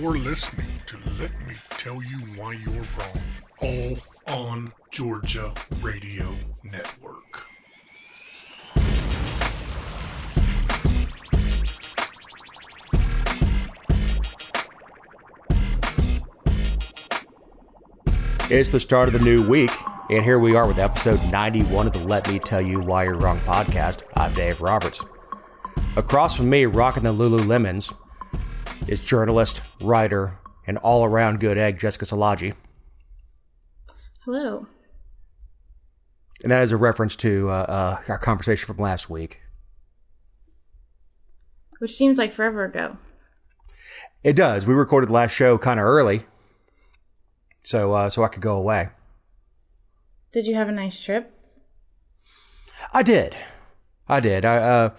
You're listening to Let Me Tell You Why You're Wrong, all on Georgia Radio Network. It's the start of the new week, and here we are with episode 91 of the Let Me Tell You Why You're Wrong podcast. I'm Dave Roberts. Across from me, rocking the Lululemons, is journalist, writer, and all-around good egg, Jessica Szilagyi. Hello. And that is a reference to our conversation from last week. Which seems like forever ago. It does. We recorded the last show kind of early, so I could go away. Did you have a nice trip? I did. I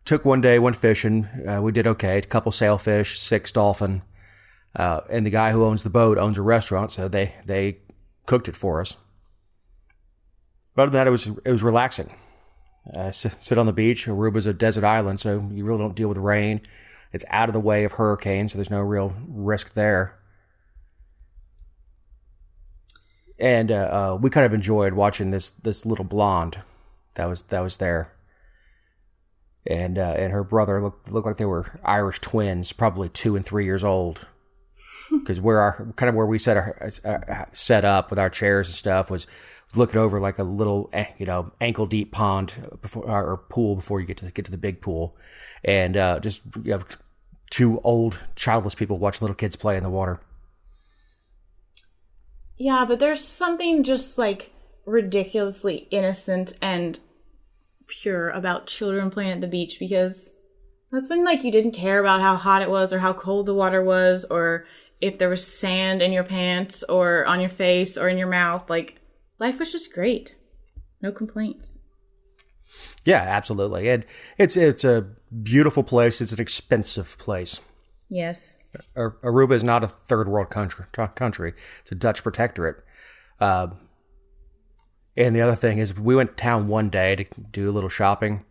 took one day, went fishing. We did okay. A couple sailfish, 6 dolphin. And the guy who owns the boat owns a restaurant, so they cooked it for us. But other than that, it was relaxing. Sit on the beach. Aruba's a desert island, so you really don't deal with rain. It's out of the way of hurricanes, so there's no real risk there. And we kind of enjoyed watching this little blonde that was there. And her brother looked like they were Irish twins, probably 2 and 3 years old. Because where we set up with our chairs and stuff was looking over like a little ankle deep pond or pool before you get to the big pool, and just 2 old childless people watching little kids play in the water. Yeah, but there's something just like ridiculously innocent and pure about children playing at the beach, because that's when like you didn't care about how hot it was or how cold the water was or if there was sand in your pants or on your face or in your mouth. Like, life was just great. No complaints. Yeah, absolutely. And it's a beautiful place. It's an expensive place. Yes. Aruba is not a third world country. It's a Dutch protectorate. And the other thing is, we went to town one day to do a little shopping,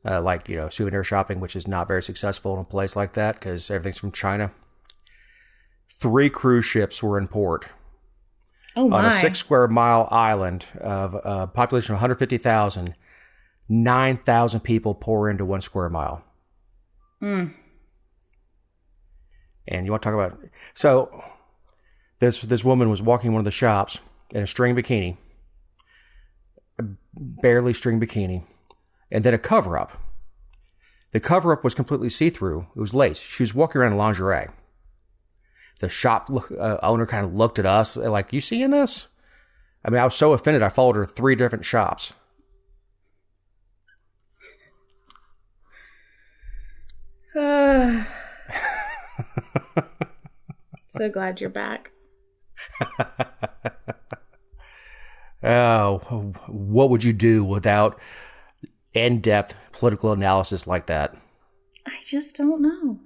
souvenir shopping, which is not very successful in a place like that because everything's from China. 3 cruise ships were in port. Oh my. On a 6 square mile island of a population of 150,000, 9,000 people pour into 1 square mile. Mm. And you want to talk about... So, this woman was walking in one of the shops in a string bikini, barely string bikini, and then a cover-up. The cover-up was completely see-through. It was lace. She was walking around in lingerie. The shop owner kind of looked at us like, you seeing this? I mean, I was so offended, I followed her to 3 different shops. So glad you're back. Oh, what would you do without in-depth political analysis like that? I just don't know.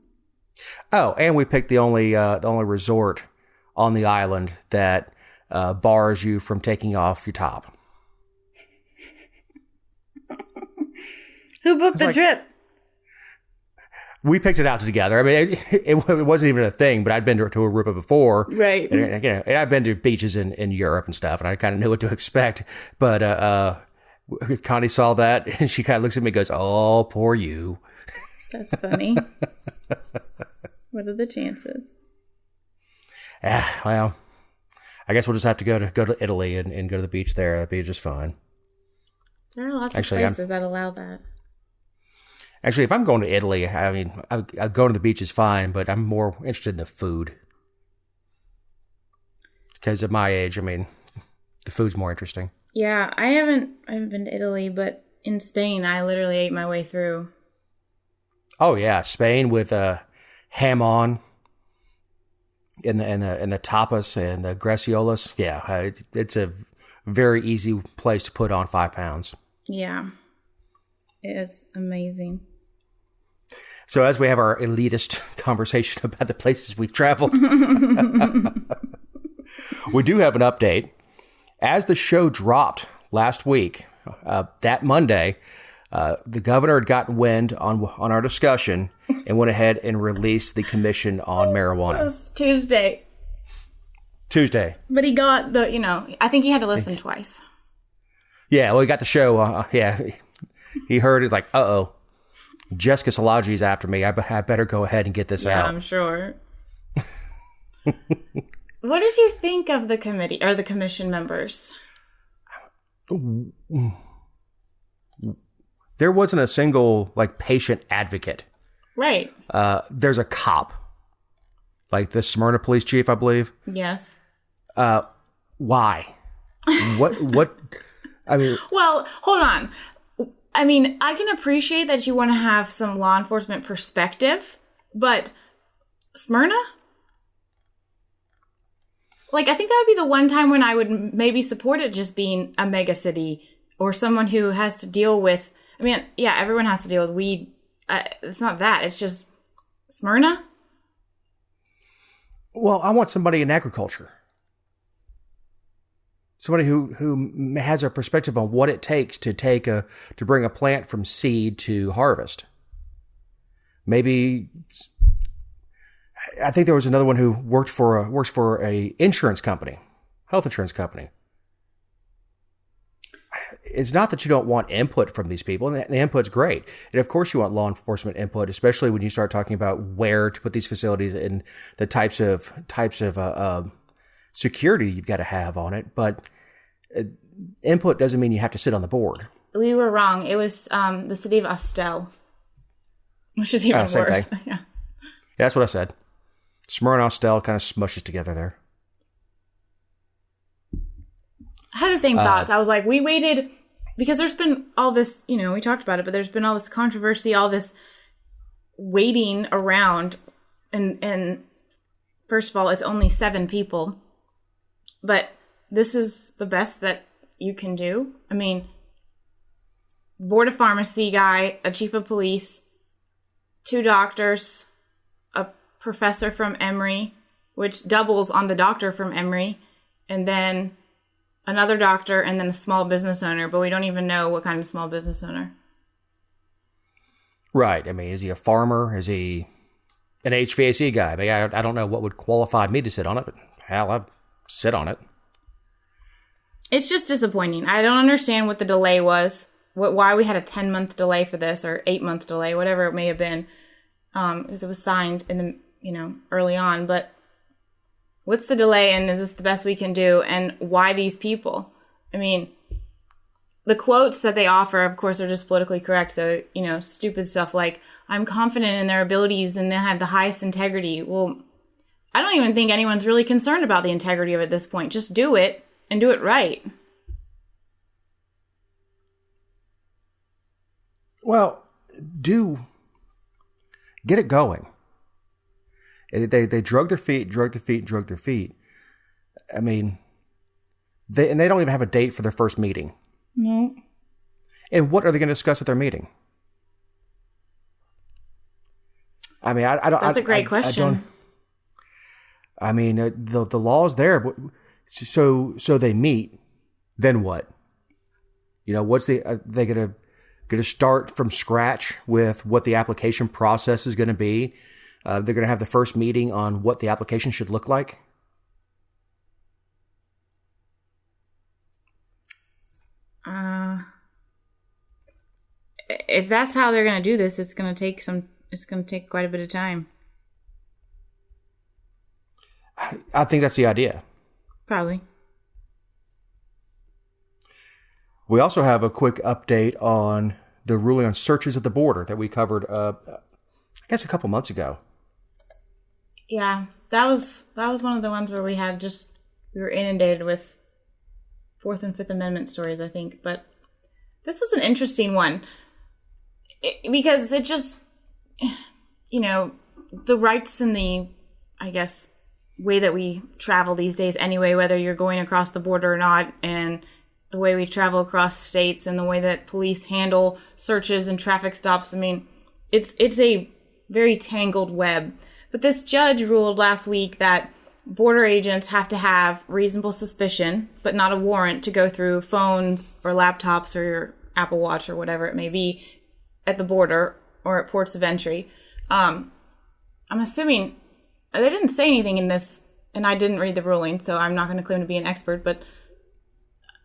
Oh, and we picked the only resort on the island that bars you from taking off your top. Who booked the trip? We picked it out together. I mean, it wasn't even a thing, but I'd been to Aruba before. Right. And I've been to beaches in Europe and stuff, and I kind of knew what to expect. But Connie saw that, and she kind of looks at me and goes, "Oh, poor you." That's funny. What are the chances? Well, I guess we'll just have to go to Italy and go to the beach there. That'd be just fine. There are lots of places that allow that. Actually, if I'm going to Italy, I mean, going to the beach is fine, but I'm more interested in the food. Because at my age, I mean, the food's more interesting. Yeah, I haven't been to Italy, but in Spain, I literally ate my way through. Oh yeah, Spain with ham on, and the tapas and the graciolas. Yeah, it's a very easy place to put on 5 pounds. Yeah, it is amazing. So as we have our elitist conversation about the places we've traveled, we do have an update. As the show dropped last week, that Monday, The governor had gotten wind on our discussion and went ahead and released the commission on marijuana. It was Tuesday. But he got I think he had to listen twice. Yeah, well, he got the show. He heard it like, uh-oh, Jessica Salagi's after me. I better go ahead and get this out. Yeah, I'm sure. What did you think of the committee or the commission members? There wasn't a single patient advocate. Right. There's a cop, like the Smyrna police chief, I believe. Yes. Why? What? I mean. Well, hold on. I mean, I can appreciate that you want to have some law enforcement perspective, but Smyrna? I think that would be the one time when I would maybe support it just being a mega city or someone who has to deal with, everyone has to deal with weed. It's not that. It's just Smyrna. Well, I want somebody in agriculture. Somebody who has a perspective on what it takes to bring a plant from seed to harvest. Maybe I think there was another one who works for a insurance company, health insurance company. It's not that you don't want input from these people, and the input's great. And of course you want law enforcement input, especially when you start talking about where to put these facilities and the types of security you've got to have on it. But input doesn't mean you have to sit on the board. We were wrong. It was the city of Estelle, which is even worse. Yeah, that's what I said. Smyrna Estelle kind of smushes together there. I had the same thoughts. I was like, we waited because there's been all this, we talked about it, but there's been all this controversy, all this waiting around. And first of all, it's only 7 people. But this is the best that you can do. I mean, board of pharmacy guy, a chief of police, 2 doctors, a professor from Emory, which doubles on the doctor from Emory, and then another doctor, and then a small business owner, but we don't even know what kind of small business owner. Right. I mean, is he a farmer? Is he an HVAC guy? I mean, I don't know what would qualify me to sit on it, but hell, I'd sit on it. It's just disappointing. I don't understand what the delay was, why we had a 10-month delay for this, or 8-month delay, whatever it may have been, because it was signed in the, early on, but what's the delay, and is this the best we can do, and why these people? I mean, the quotes that they offer, of course, are just politically correct, so, stupid stuff like, I'm confident in their abilities and they have the highest integrity. Well, I don't even think anyone's really concerned about the integrity of it at this point. Just do it, and do it right. Well, get it going. They drug their feet. I mean, they don't even have a date for their first meeting. No. And what are they going to discuss at their meeting? I mean, I don't. That's a great question. The law's there, but so they meet. Then what? What's they going to start from scratch with what the application process is going to be? They're going to have the first meeting on what the application should look like. If that's how they're going to do this, it's going to take quite a bit of time. I think that's the idea. Probably. We also have a quick update on the ruling on searches at the border that we covered, I guess, a couple months ago. Yeah, that was one of the ones where we were inundated with Fourth and Fifth Amendment stories, I think. But this was an interesting one because it just, the rights and the, I guess, way that we travel these days anyway, whether you're going across the border or not, and the way we travel across states and the way that police handle searches and traffic stops. I mean, it's a very tangled web. But this judge ruled last week that border agents have to have reasonable suspicion, but not a warrant to go through phones or laptops or your Apple Watch or whatever it may be at the border or at ports of entry. I'm assuming they didn't say anything in this, and I didn't read the ruling, so I'm not going to claim to be an expert, but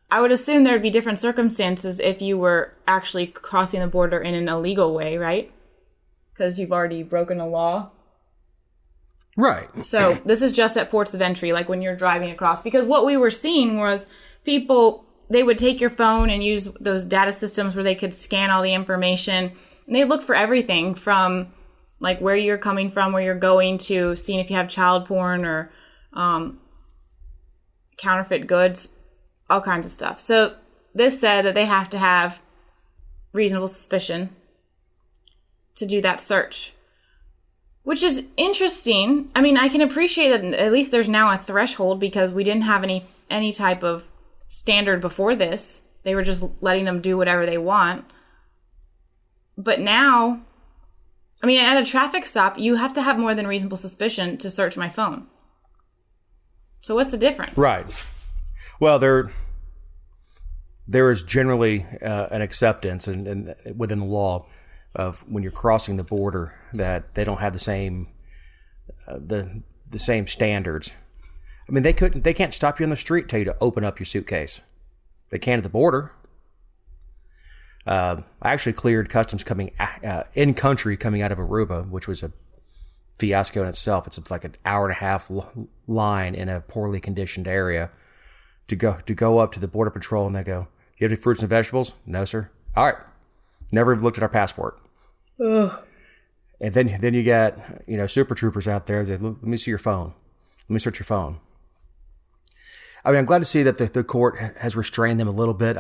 I would assume there would be different circumstances if you were actually crossing the border in an illegal way, right? Because you've already broken a law. Right. So this is just at ports of entry, like when you're driving across. Because what we were seeing was people, they would take your phone and use those data systems where they could scan all the information. And they look for everything from like where you're coming from, where you're going, to seeing if you have child porn or counterfeit goods, all kinds of stuff. So this said that they have to have reasonable suspicion to do that search, which is interesting. I mean, I can appreciate that at least there's now a threshold, because we didn't have any type of standard before this. They were just letting them do whatever they want. But now, I mean, at a traffic stop, you have to have more than reasonable suspicion to search my phone. So what's the difference? Right. Well, there is generally an acceptance and within the law of when you're crossing the border that they don't have the same the same standards. I mean, they can't stop you on the street, tell you to open up your suitcase. They can at the border. I actually cleared customs coming in country coming out of Aruba, which was a fiasco in itself. It's like an hour and a half line in a poorly conditioned area to go up to the border patrol, and they go, "You have any fruits and vegetables?" "No, sir." "All right." Never even looked at our passport. Ugh. And then you got super troopers out there. They, "Let me see your phone. Let me search your phone." I mean, I'm glad to see that the court has restrained them a little bit.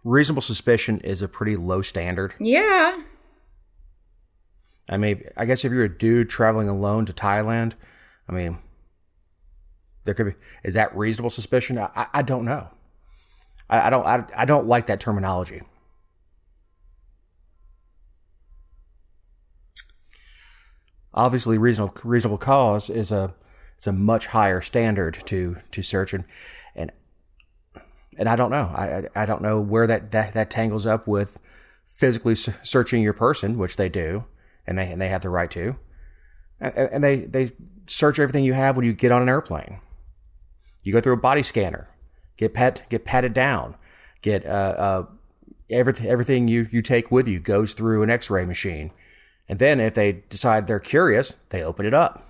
Reasonable suspicion is a pretty low standard. Yeah. I mean, I guess if you're a dude traveling alone to Thailand, I mean, there could be. Is that reasonable suspicion? I don't know. I don't like that terminology. Obviously, reasonable cause is a much higher standard to search, and I don't know. I don't know where that tangles up with physically searching your person, which they do, and they have the right to, and they search everything you have when you get on an airplane. You go through a body scanner, get patted down, get everything you take with you goes through an X-ray machine, and then if they decide they're curious, they open it up.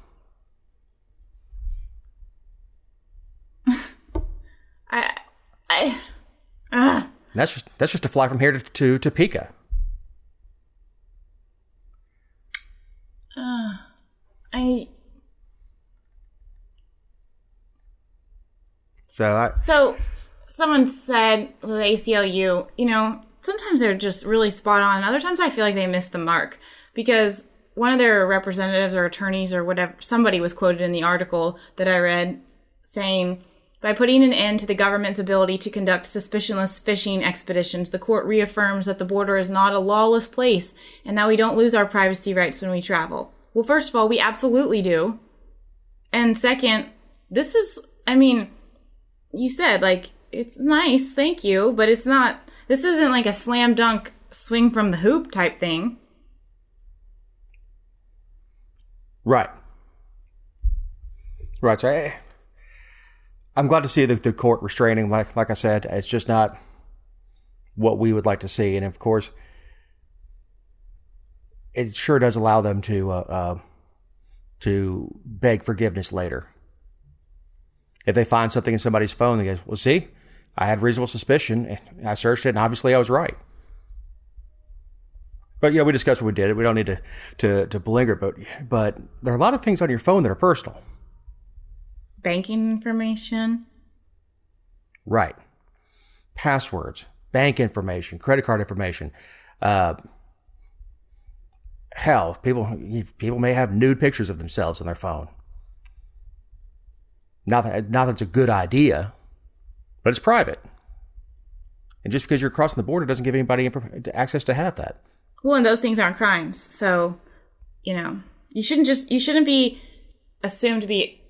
That's just a fly from here to Topeka. So someone said with ACLU, sometimes they're just really spot on. Other times I feel like they missed the mark, because one of their representatives or attorneys or whatever, somebody was quoted in the article that I read saying, "By putting an end to the government's ability to conduct suspicionless fishing expeditions, the court reaffirms that the border is not a lawless place and that we don't lose our privacy rights when we travel." Well, first of all, we absolutely do. And second, this it's nice, thank you, but this isn't like a slam dunk swing from the hoop type thing. Right. So I'm glad to see the court restraining. Like I said, it's just not what we would like to see, and of course, it sure does allow them to beg forgiveness later. If they find something in somebody's phone, they go, "Well, see, I had reasonable suspicion. I searched it, and obviously I was right." But we discussed what we did. We don't need to belinger, but there are a lot of things on your phone that are personal. Banking information. Right. Passwords, bank information, credit card information. Hell, people may have nude pictures of themselves on their phone. Not that it's a good idea, but it's private. And just because you're crossing the border doesn't give anybody access to have that. Well, and those things aren't crimes. So, you shouldn't be assumed to be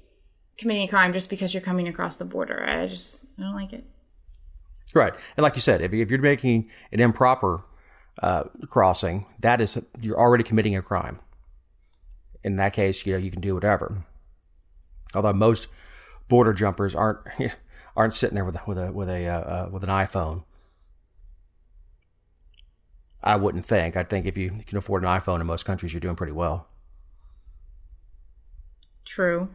committing a crime just because you're coming across the border. I don't like it. Right. And like you said, if you're making an improper crossing, you're already committing a crime. In that case, you can do whatever. Although most border jumpers aren't sitting there with an iPhone. I wouldn't think. I think if you can afford an iPhone in most countries, you're doing pretty well. True.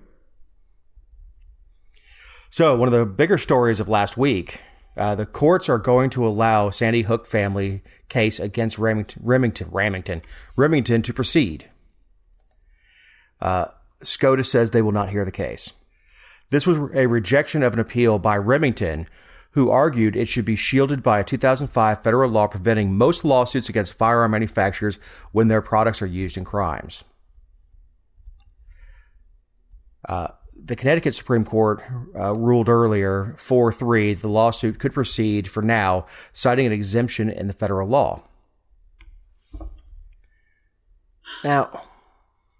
So one of the bigger stories of last week, the courts are going to allow Sandy Hook family case against Remington to proceed. SCOTUS says they will not hear the case. This was a rejection of an appeal by Remington, who argued it should be shielded by a 2005 federal law preventing most lawsuits against firearm manufacturers when their products are used in crimes. The Connecticut Supreme Court ruled earlier 4-3 the lawsuit could proceed for now, citing an exemption in the federal law. Now,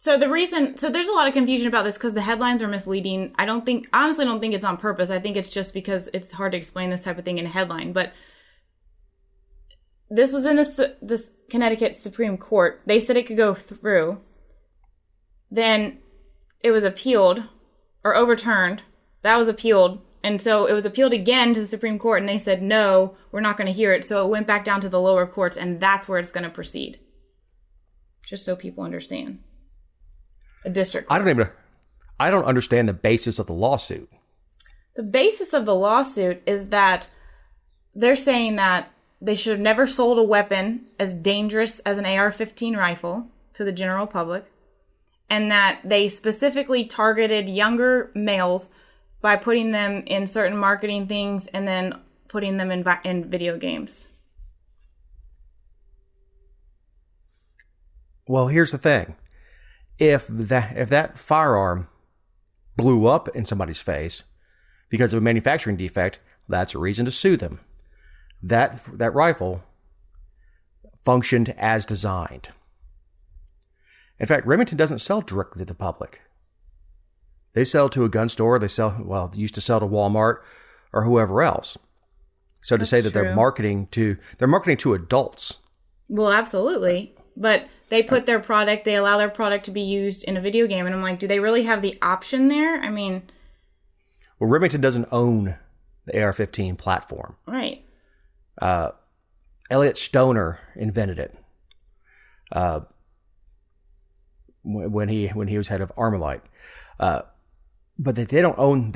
there's a lot of confusion about this because the headlines are misleading. Honestly don't think it's on purpose. I think it's just because it's hard to explain this type of thing in a headline. But this was in this Connecticut Supreme Court. They said it could go through. Then it was appealed or overturned. That was appealed. And so it was appealed again to the Supreme Court, and they said, no, we're not going to hear it. So it went back down to the lower courts, and that's where it's going to proceed. Just so people understand. A district court. I don't understand the basis of the lawsuit. The basis of the lawsuit is that they're saying that they should have never sold a weapon as dangerous as an AR-15 rifle to the general public, and that they specifically targeted younger males by putting them in certain marketing things and then putting them in video games. Well, here's the thing. If that firearm blew up in somebody's face because of a manufacturing defect, that's a reason to sue them. That rifle functioned as designed. In fact, Remington doesn't sell directly to the public. They sell to a gun store. They used to sell to Walmart or whoever else. So to say that they're marketing to adults. Well, absolutely. But they they allow their product to be used in a video game. And I'm like, do they really have the option there? I mean. Well, Remington doesn't own the AR-15 platform. Right. Elliot Stoner invented it. When he was head of Armalite. But they don't own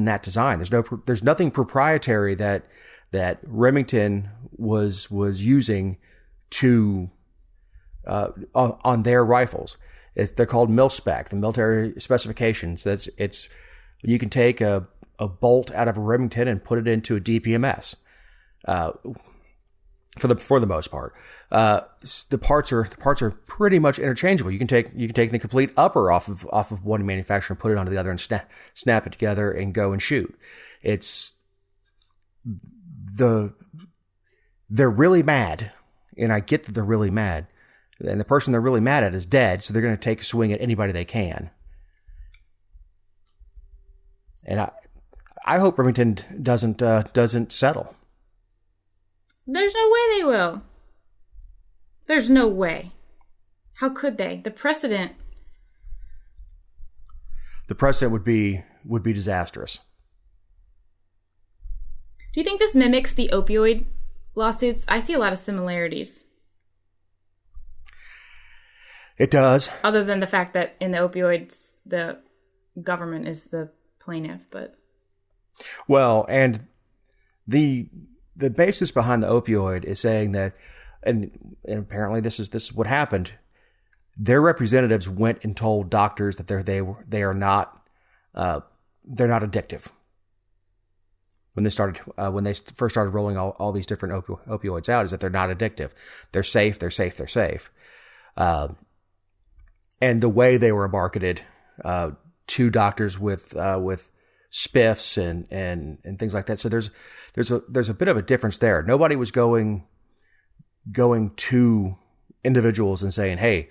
that design. There's nothing proprietary that Remington was using to on their rifles. They're called mil-spec, the military specifications. You can take a bolt out of a Remington and put it into a DPMS. For the most part, the parts are pretty much interchangeable. You can take the complete upper off of one manufacturer and put it onto the other and snap it together and go and shoot. They're really mad, and I get that they're really mad. And the person they're really mad at is dead, so they're going to take a swing at anybody they can. And I hope Remington doesn't settle. There's no way they will. There's no way. How could they? The precedent would be disastrous. Do you think this mimics the opioid lawsuits? I see a lot of similarities. It does. Other than the fact that in the opioids, the government is the plaintiff, but. Well, and the basis behind the opioid is saying that, and apparently this is what happened. Their representatives went and told doctors that they're not addictive. When they first started rolling all these different opioids out, is that they're not addictive. They're safe. And the way they were marketed to doctors with spiffs and things like that. So there's a bit of a difference there. Nobody was going to individuals and saying, hey,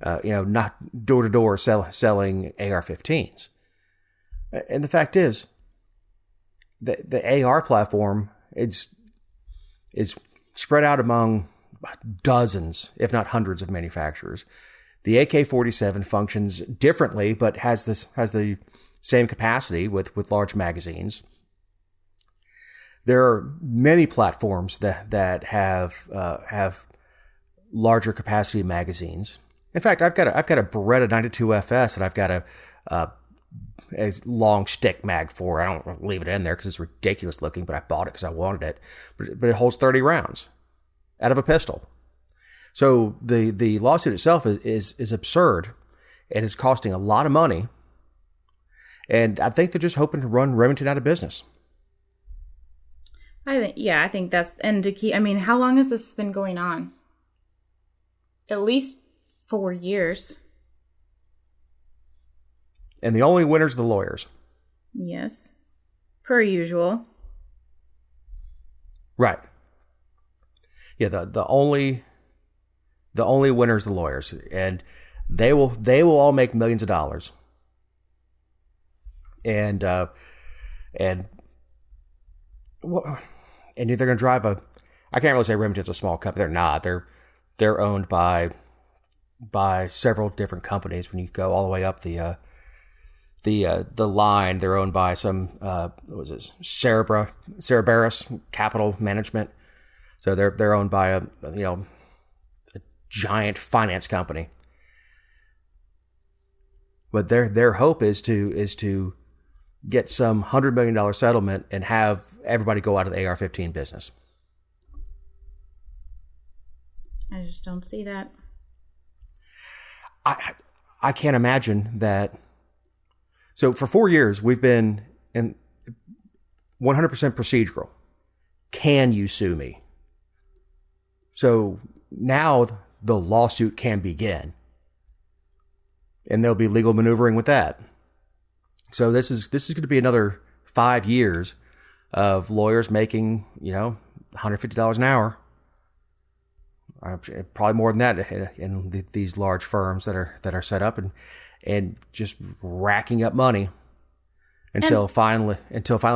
not door to door selling AR-15s. And the fact is, the AR platform is spread out among dozens, if not hundreds, of manufacturers. The AK-47 functions differently, but has the same capacity with large magazines. There are many platforms that have larger capacity magazines. In fact, I've got a Beretta 92FS that I've got a long stick mag for. I don't leave it in there because it's ridiculous looking, but I bought it because I wanted it. But it holds 30 rounds out of a pistol. So the lawsuit itself is absurd and is costing a lot of money. And I think they're just hoping to run Remington out of business. I think that's, and to keep, I mean, how long has this been going on? At least 4 years. And the only winners are the lawyers. Yes. Per usual. Right. Yeah, the only winners are the lawyers. And they will all make millions of dollars. And they're going to drive I can't really say Remington's a small company. They're not. They're owned by several different companies. When you go all the way up the line, they're owned by some what was this, Cerberus Capital Management. So they're owned by a giant finance company. But their hope is to get some $100 million settlement and have everybody go out of the AR-15 business. I just don't see that. I can't imagine that. So for 4 years, we've been in 100% procedural. Can you sue me? So now the lawsuit can begin. And there'll be legal maneuvering with that. So this is going to be another 5 years of lawyers making, $150 an hour. Probably more than that in these large firms that are set up and just racking up money until finally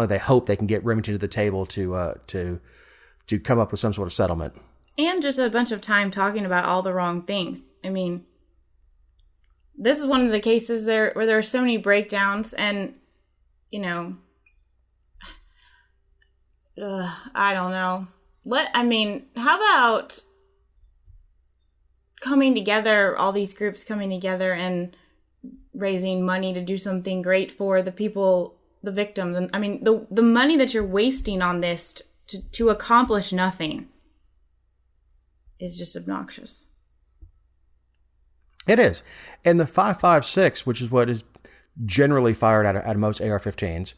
they hope they can get Remington to the table to come up with some sort of settlement. And just a bunch of time talking about all the wrong things. I mean, this is one of the cases where there are so many breakdowns and, I don't know. How about coming together, all these groups coming together and raising money to do something great for the people, the victims. And I mean, the money that you're wasting on this to accomplish nothing is just obnoxious. It is. And the 5.56, which is what is generally fired out of most AR-15s,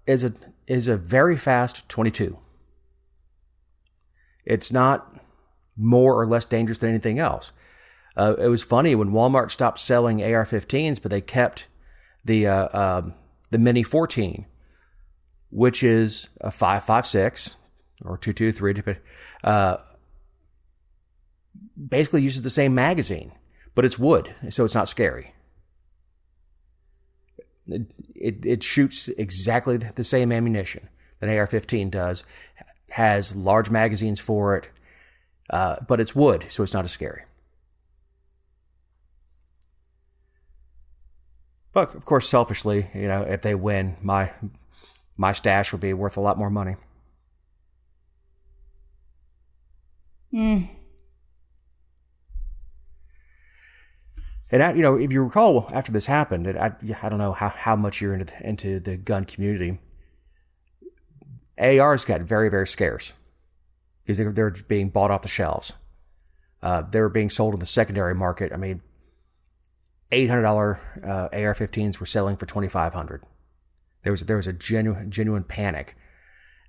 is a very fast 22. It's not more or less dangerous than anything else. It was funny when Walmart stopped selling AR-15s, but they kept the Mini 14, which is a 5.56 or 2.23, basically uses the same magazine, but it's wood, so it's not scary. It shoots exactly the same ammunition that AR-15 does, has large magazines for it, but it's wood, so it's not as scary. But of course, selfishly, if they win, my stash will be worth a lot more money. And if you recall, after this happened, I don't know how much you're into the gun community. ARs got very, very scarce because they're being bought off the shelves. They were being sold in the secondary market. I mean, $800 AR-15s were selling for $2,500. There was a genuine panic.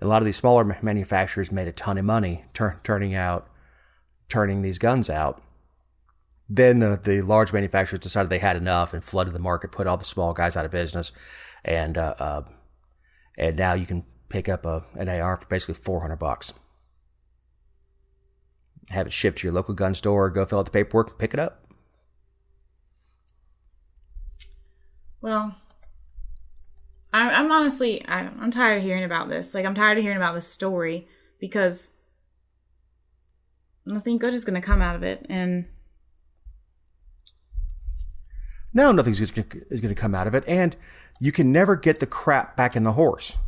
And a lot of these smaller manufacturers made a ton of money turning these guns out. Then the large manufacturers decided they had enough and flooded the market, put all the small guys out of business, and now you can pick up an AR for basically $400. Have it shipped to your local gun store, go fill out the paperwork, and pick it up. Well, I'm honestly, I'm tired of hearing about this. Like, I'm tired of hearing about this story because nothing good is going to come out of it. And no, nothing is going to come out of it. And you can never get the crap back in the horse.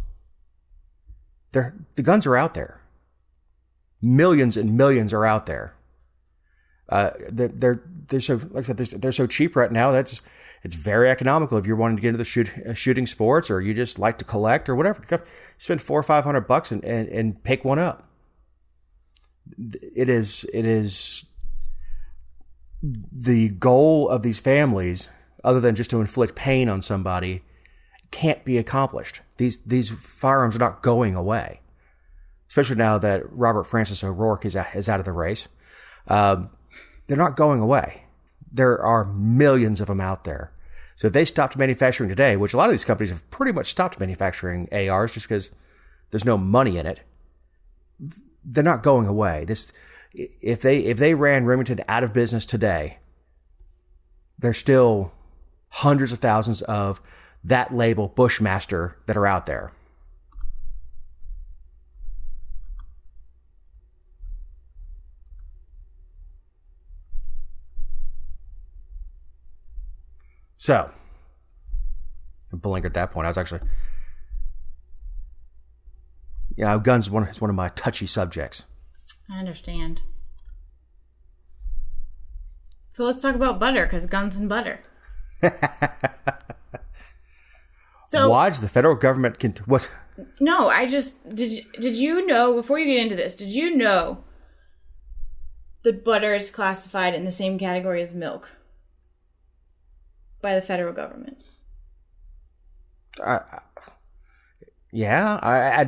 The guns are out there. Millions and millions are out there. They're so, like I said, they're so cheap right now. It's very economical if you're wanting to get into the shooting sports, or you just like to collect or whatever. Spend $400 or $500 and pick one up. It is the goal of these families, other than just to inflict pain on somebody, can't be accomplished. These firearms are not going away, especially now that Robert Francis O'Rourke is out of the race. They're not going away. There are millions of them out there. So if they stopped manufacturing today, which a lot of these companies have pretty much stopped manufacturing ARs just because there's no money in it, they're not going away. If they ran Remington out of business today, there's still hundreds of thousands of that label Bushmaster that are out there. So, I blinked at that point. I was actually, guns is one of my touchy subjects. I understand. So let's talk about butter, because guns and butter. So why does the federal government what? No, did you know, before you get into this, did you know that butter is classified in the same category as milk by the federal government? I'd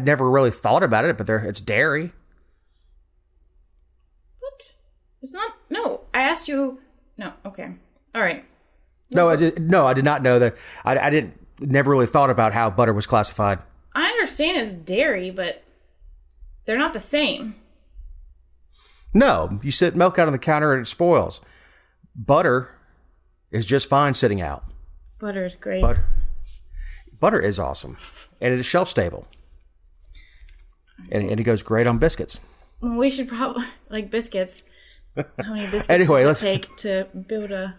never really thought about it, but it's dairy. What? It's not. No, I asked you. No, okay, all right. No, I did not know that. I didn't. Never really thought about how butter was classified. I understand it's dairy, but they're not the same. No, you sit milk out on the counter and it spoils. Butter is just fine sitting out. Butter is great. Butter is awesome, and it is shelf stable, and it goes great on biscuits. Well, we should probably like biscuits. How many biscuits anyway, does it take to build a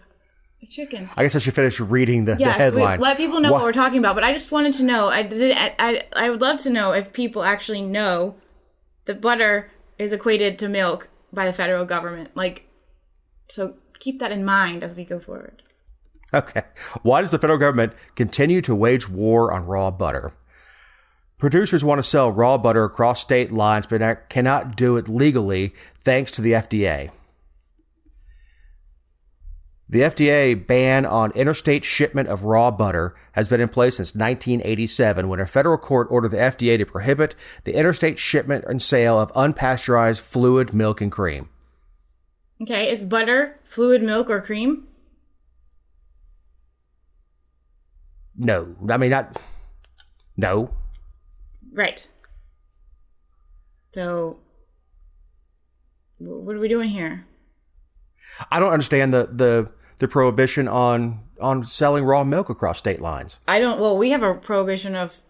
chicken? I guess I should finish reading the headline. Let people know what we're talking about. But I just wanted to know. I would love to know if people actually know that butter is equated to milk by the federal government. So keep that in mind as we go forward. Okay. Why does the federal government continue to wage war on raw butter? Producers want to sell raw butter across state lines, but cannot do it legally thanks to the FDA. The FDA ban on interstate shipment of raw butter has been in place since 1987, when a federal court ordered the FDA to prohibit the interstate shipment and sale of unpasteurized fluid milk and cream. Okay, is butter fluid milk or cream? No. I mean, no. Right. So, what are we doing here? I don't understand the prohibition on selling raw milk across state lines. We have a prohibition of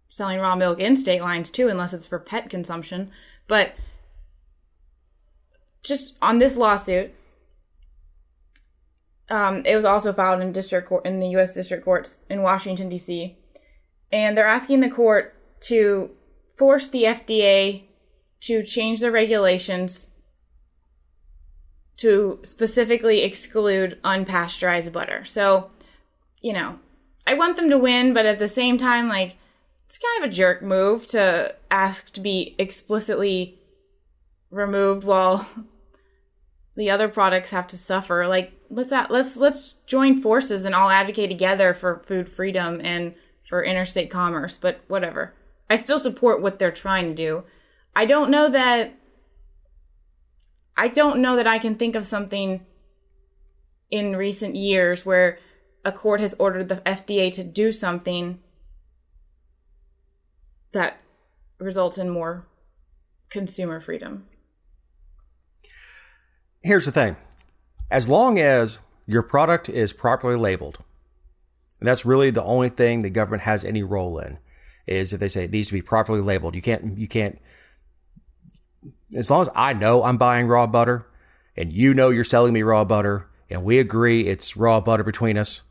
selling raw milk in state lines too, unless it's for pet consumption. But just on this lawsuit, it was also filed in the U.S. District Courts in Washington, D.C., and they're asking the court to force the FDA to change their regulations to specifically exclude unpasteurized butter. So, I want them to win, but at the same time, it's kind of a jerk move to ask to be explicitly removed while the other products have to suffer. Let's join forces and all advocate together for food freedom and for interstate commerce, but whatever. I still support what they're trying to do. I don't know that I can think of something in recent years where a court has ordered the FDA to do something that results in more consumer freedom. Here's the thing. As long as your product is properly labeled, And that's really the only thing the government has any role in, is if they say it needs to be properly labeled. You can't, as long as I know I'm buying raw butter and you know you're selling me raw butter and we agree it's raw butter between us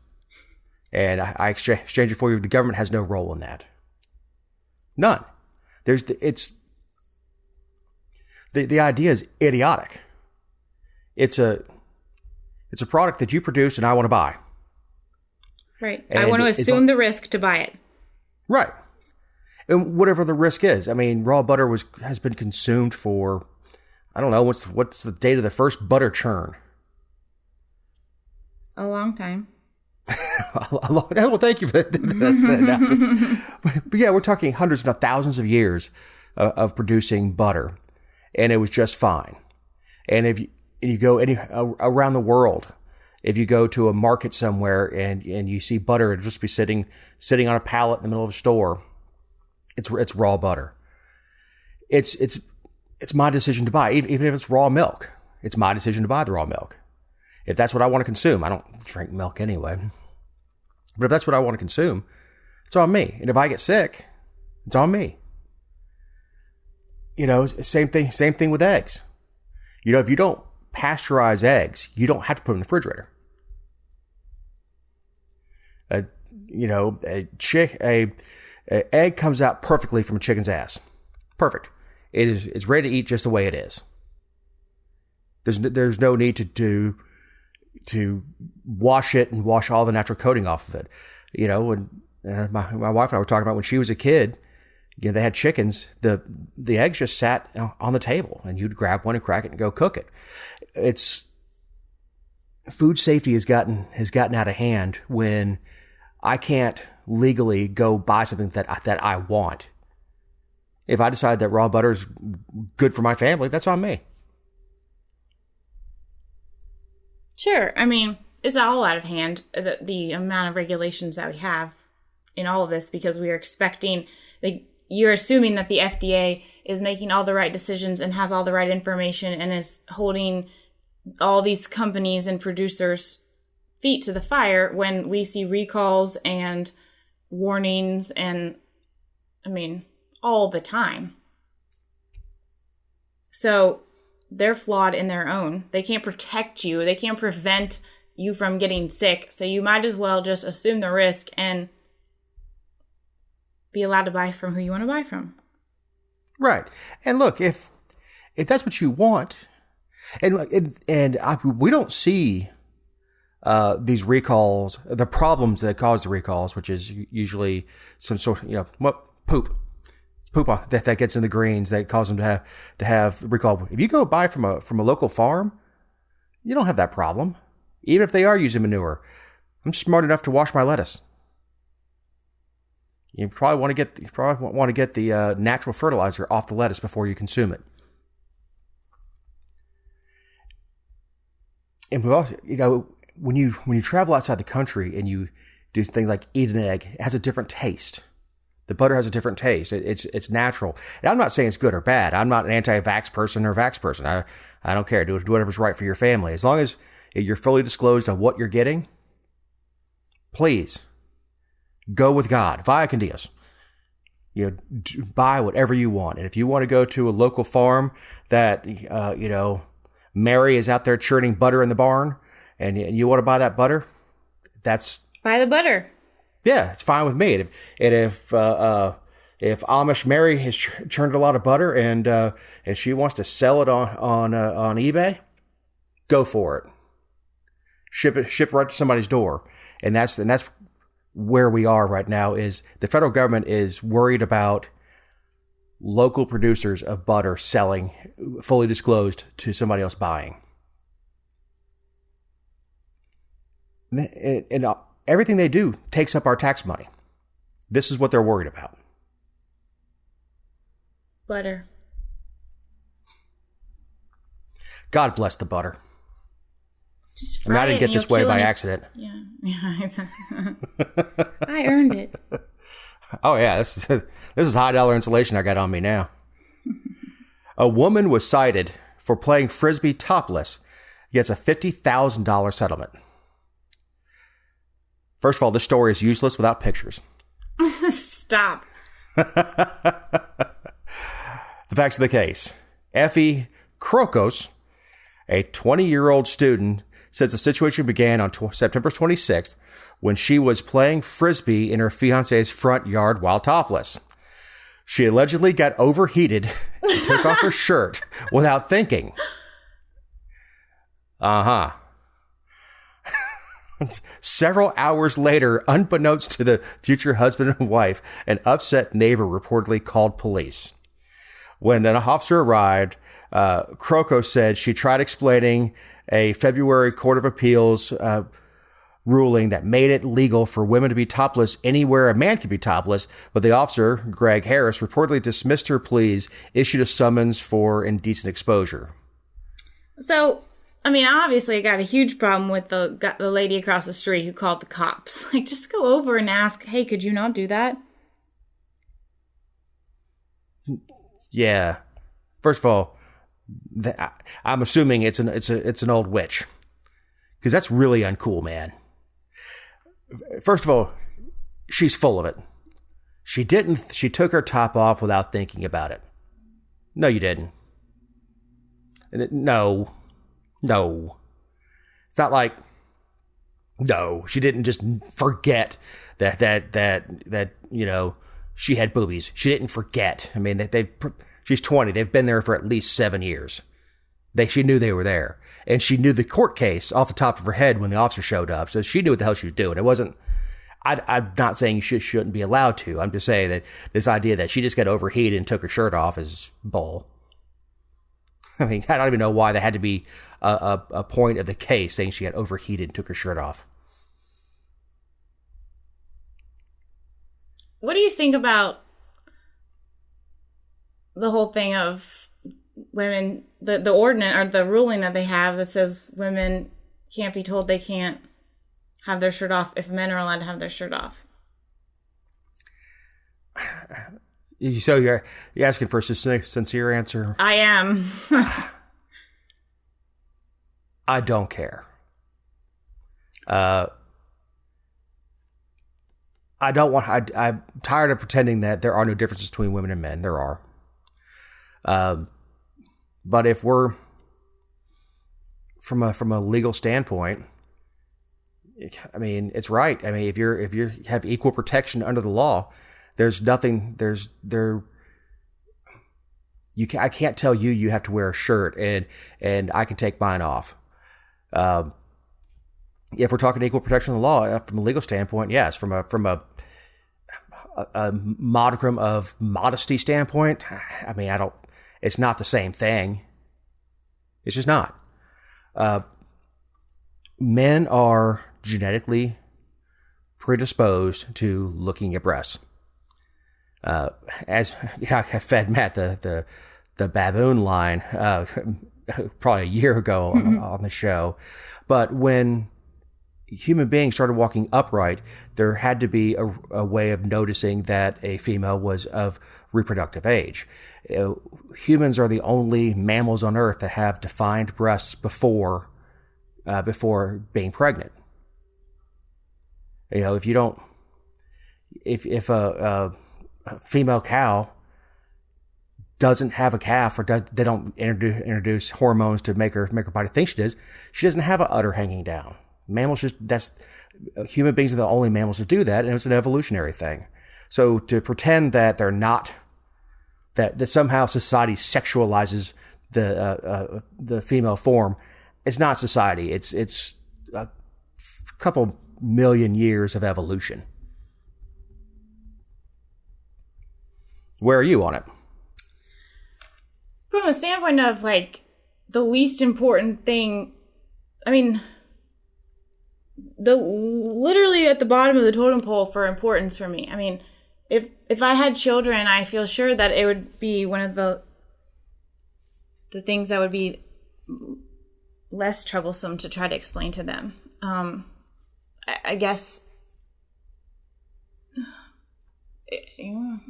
and I exchange it for you, the government has no role in that. None. The idea is idiotic. It's a product that you produce and I want to buy. Right. And I want to assume the risk to buy it. Right. And whatever the risk is. I mean, raw butter has been consumed for, I don't know, what's the date of the first butter churn? A long time. Well, thank you for that analysis. But yeah, we're talking hundreds, if not thousands of years of producing butter. And it was just fine. And if you go around the world, if you go to a market somewhere and you see butter, it'll just be sitting on a pallet in the middle of a store. It's raw butter. It's my decision to buy, even if it's raw milk. It's my decision to buy the raw milk. If that's what I want to consume, I don't drink milk anyway. But if that's what I want to consume, it's on me. And if I get sick, it's on me. Same thing with eggs. If you don't pasteurize eggs, you don't have to put them in the refrigerator. An egg comes out perfectly from a chicken's ass. Perfect. It's ready to eat just the way it is. There's no need to wash it and wash all the natural coating off of it. When my wife and I were talking about when she was a kid, they had chickens. The eggs just sat on the table, and you'd grab one and crack it and go cook it. Food safety has gotten out of hand when I can't legally go buy something that I want. If I decide that raw butter is good for my family, that's on me. Sure. I mean, it's all out of hand, the amount of regulations that we have in all of this, because we are expecting, you're assuming that the FDA is making all the right decisions and has all the right information and is holding all these companies and producers' feet to the fire when we see recalls and warnings and, all the time. So they're flawed in their own. They can't protect you. They can't prevent you from getting sick. So you might as well just assume the risk and be allowed to buy from who you want to buy from. Right. And look, if that's what you want, we don't see these recalls, the problems that cause the recalls, which is usually some sort of, poop. Poop that gets in the greens that cause them to have recall. If you go buy from a local farm, you don't have that problem. Even if they are using manure, I'm smart enough to wash my lettuce. You probably want to get the natural fertilizer off the lettuce before you consume it. And we also, when you travel outside the country and you do things like eat an egg, it has a different taste. The butter has a different taste. It's natural. And I'm not saying it's good or bad. I'm not an anti-vax person or vax person. I don't care. Do whatever's right for your family. As long as you're fully disclosed on what you're getting, please go with God. Via con Dios. Buy whatever you want. And if you want to go to a local farm that, Mary is out there churning butter in the barn and you want to buy that butter, buy the butter. Yeah, it's fine with me. And if Amish Mary has churned a lot of butter and she wants to sell it on eBay, go for it. Ship right to somebody's door. And that's where we are right now. Is the federal government is worried about local producers of butter selling fully disclosed to somebody else buying. And everything they do takes up our tax money. This is what they're worried about. Butter. God bless the butter. Just and fry I didn't get this way by accident. Yeah. I earned it. Oh yeah, this is high dollar insulation I got on me now. A woman was cited for playing frisbee topless, gets a $50,000 settlement. First of all, this story is useless without pictures. Stop. The facts of the case. Effie Krokos, a 20-year-old student, says the situation began on September 26th when she was playing Frisbee in her fiancé's front yard while topless. She allegedly got overheated and took off her shirt without thinking. Uh-huh. Several hours later, unbeknownst to the future husband and wife, an upset neighbor reportedly called police. When an officer arrived, Kroko said she tried explaining a February Court of Appeals ruling that made it legal for women to be topless anywhere a man could be topless, but the officer, Greg Harris, reportedly dismissed her pleas, issued a summons for indecent exposure. So, I mean, obviously I got a huge problem with the lady across the street who called the cops. Like, just go over and ask, hey, could you not do that? Yeah. First of all, I'm assuming it's an old witch, because that's really uncool, man. First of all, she's full of it. She took her top off without thinking about it. No, you didn't. No. It's not like, no, she didn't just forget that you know, she had boobies. She didn't forget. I mean, she's 20. They've been there for at least 7 years. She knew they were there. And she knew the court case off the top of her head when the officer showed up. So she knew what the hell she was doing. It wasn't, I'm not saying you shouldn't be allowed to. I'm just saying that this idea that she just got overheated and took her shirt off is bull. I mean, I don't even know why there had to be a point of the case saying she got overheated and took her shirt off. What do you think about the whole thing of women, the ordinance or the ruling that they have that says women can't be told they can't have their shirt off if men are allowed to have their shirt off? So you're asking for a sincere answer? I am. I don't care. I'm tired of pretending that there are no differences between women and men. There are. But if we're from a legal standpoint, I mean, it's right. I mean, if you have equal protection under the law, there's nothing. I can't tell you have to wear a shirt and I can take mine off. If we're talking equal protection of the law from a legal standpoint, yes. From a modicum of modesty standpoint, I mean, it's not the same thing. It's just not. Men are genetically predisposed to looking at breasts. As you know, I fed Matt the baboon line probably a year ago on the show, but when human beings started walking upright, there had to be a way of noticing that a female was of reproductive age. Humans are the only mammals on Earth that have defined breasts before being pregnant. You know, if a female cow doesn't have a calf, or they don't introduce hormones to make her body think she does, she doesn't have an udder hanging down. Human beings are the only mammals to do that, and it's an evolutionary thing. So to pretend that they're not, that somehow society sexualizes the female form, it's not society. It's a couple million years of evolution. Where are you on it? From the standpoint of, like, the least important thing, I mean, literally at the bottom of the totem pole for importance for me. I mean, if I had children, I feel sure that it would be one of the things that would be less troublesome to try to explain to them. I guess,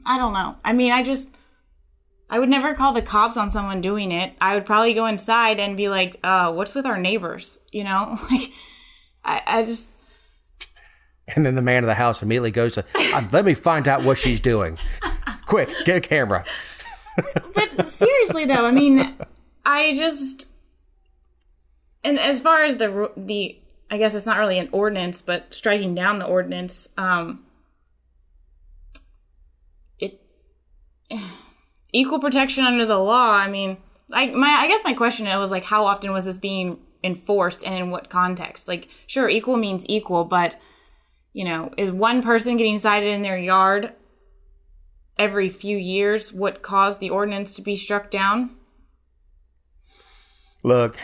I don't know. I mean, I would never call the cops on someone doing it. I would probably go inside and be like, what's with our neighbors? You know, like, I just, And then the man of the house immediately goes to, let me find out what she's doing. Quick, get a camera. But seriously, though, I mean, and as far as the I guess it's not really an ordinance, but striking down the ordinance, equal protection under the law. I mean, I guess my question was like, how often was this being enforced and in what context? Like, sure, equal means equal, but, you know, is one person getting cited in their yard every few years what caused the ordinance to be struck down? Look,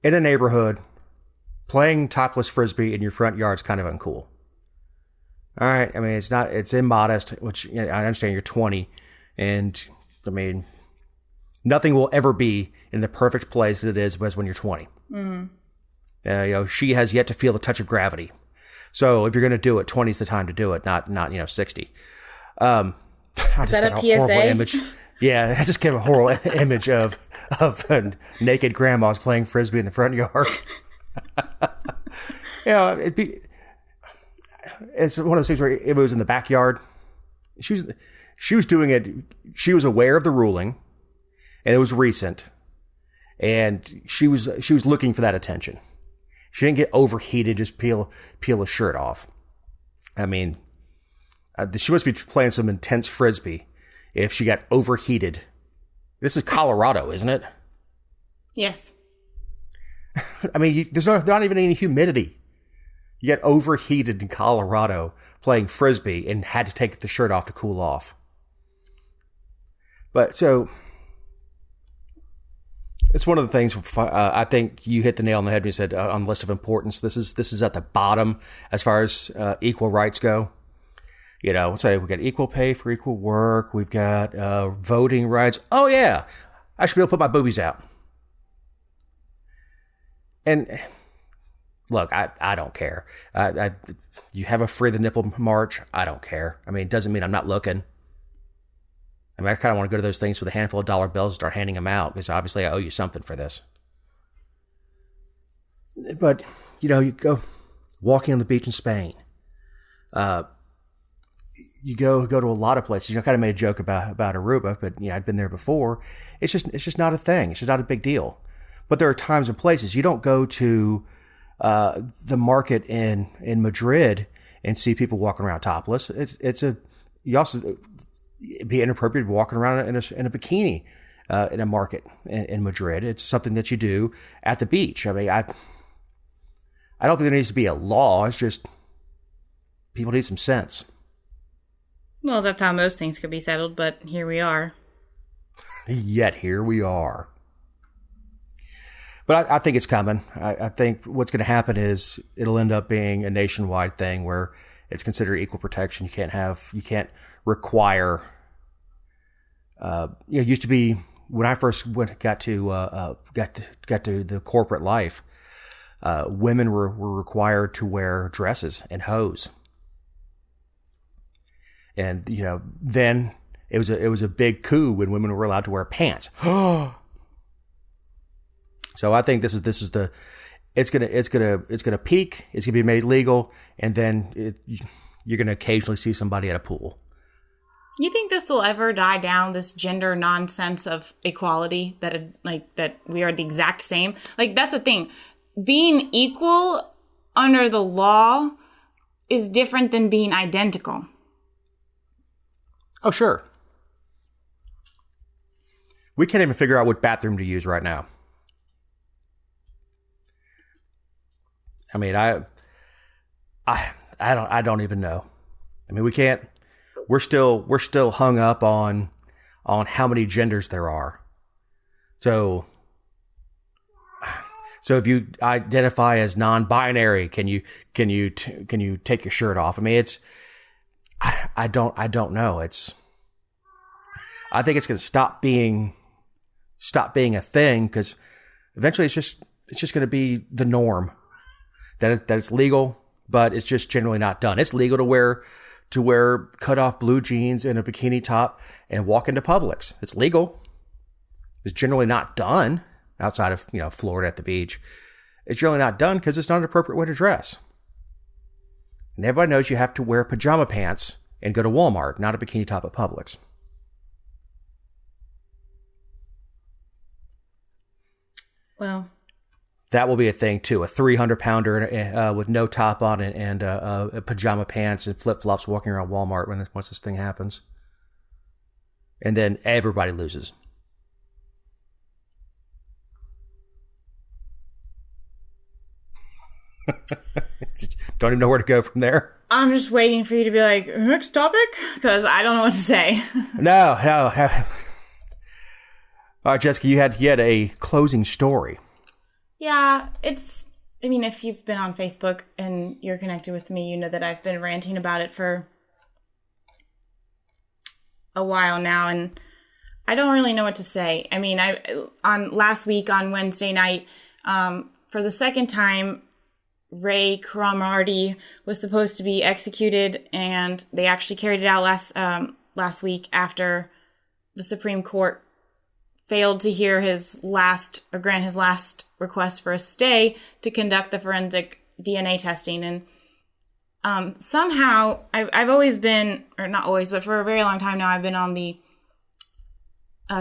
in a neighborhood, playing topless frisbee in your front yard is kind of uncool. All right, I mean, it's immodest, which, you know, I understand you're 20, and, I mean, nothing will ever be in the perfect place that it is when you're 20. Mm-hmm. You know, she has yet to feel the touch of gravity. So if you're going to do it, 20 is the time to do it, not 60. Is that a PSA? Image. Yeah, I just gave a horrible image of naked grandmas playing frisbee in the front yard. You know, it's one of those things where if it was in the backyard, she was doing it. She was aware of the ruling, and it was recent, and she was looking for that attention. She didn't get overheated, just peel a shirt off. I mean, she must be playing some intense frisbee if she got overheated. This is Colorado, isn't it? Yes. I mean, there's not even any humidity. You get overheated in Colorado playing frisbee and had to take the shirt off to cool off. But so it's one of the things I think you hit the nail on the head when you said on the list of importance. This is at the bottom as far as equal rights go. You know, say we got equal pay for equal work. We've got voting rights. Oh yeah, I should be able to put my boobies out. And look, I don't care. You have a free the nipple march. I don't care. I mean, it doesn't mean I'm not looking. I mean, I kind of want to go to those things with a handful of dollar bills and start handing them out because obviously I owe you something for this. But, you know, you go walking on the beach in Spain. You go to a lot of places. You know, I kind of made a joke about Aruba, but, you know, I'd been there before. It's just not a thing. It's just not a big deal. But there are times and places you don't go to the market in Madrid and see people walking around topless. You also be inappropriate walking around in a bikini in a market in Madrid. It's something that you do at the beach. I mean, I don't think there needs to be a law. It's just people need some sense. Well, that's how most things could be settled, but here we are. Yet here we are. But I think it's coming. I think what's going to happen is it'll end up being a nationwide thing where it's considered equal protection. You can't require. It used to be when I first got to the corporate life, women were required to wear dresses and hose, and you know then it was a big coup when women were allowed to wear pants. So I think this is it's gonna peak. It's gonna be made legal, and then you're gonna occasionally see somebody at a pool. You think this will ever die down? This gender nonsense of equality that we are the exact same. Like that's the thing. Being equal under the law is different than being identical. Oh sure. We can't even figure out what bathroom to use right now. I mean, I don't even know. I mean, we can't. We're still hung up on how many genders there are. So if you identify as non-binary, can you take your shirt off? I mean, I don't know. I think it's going to stop being a thing because eventually it's just going to be the norm. That it's legal, but it's just generally not done. It's legal to wear cut off blue jeans and a bikini top and walk into Publix. It's legal. It's generally not done outside of, you know, Florida at the beach. It's generally not done because it's not an appropriate way to dress. And everybody knows you have to wear pajama pants and go to Walmart, not a bikini top at Publix. Well, that will be a thing too. A 300-pounder with no top on and pajama pants and flip-flops walking around Walmart once this thing happens. And then everybody loses. Don't even know where to go from there. I'm just waiting for you to be like, next topic? Because I don't know what to say. No. All right, Jessica, you had a closing story. Yeah, if you've been on Facebook and you're connected with me, you know that I've been ranting about it for a while now, and I don't really know what to say. I mean, last week on Wednesday night, for the second time, Ray Cromartie was supposed to be executed, and they actually carried it out last week after the Supreme Court failed to hear grant his last request for a stay to conduct the forensic DNA testing. And somehow, I've always been, or not always, but for a very long time now, I've been on the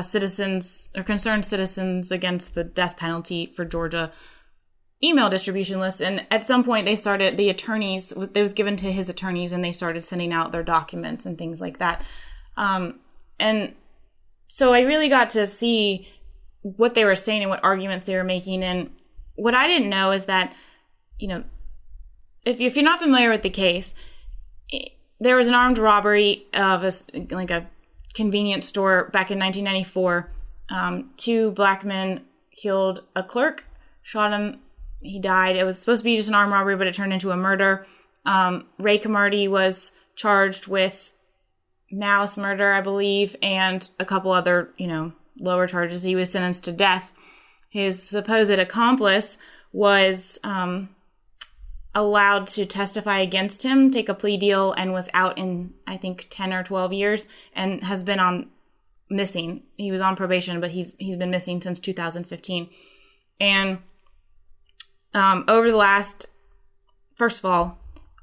citizens or concerned citizens against the death penalty for Georgia email distribution list. And at some point they started, the attorneys, it was given to his attorneys, and they started sending out their documents and things like that. And so I really got to see what they were saying and what arguments they were making. And what I didn't know is that, if you're not familiar with the case, there was an armed robbery of a convenience store back in 1994. 2 black men killed a clerk, shot him. He died. It was supposed to be just an armed robbery, but it turned into a murder. Ray Cromartie was charged with malice murder, I believe, and a couple other, lower charges. He was sentenced to death. His supposed accomplice was allowed to testify against him, take a plea deal, and was out in, I think, 10 or 12 years, and has been missing. He was on probation, but he's been missing since 2015. And over the last, first of all,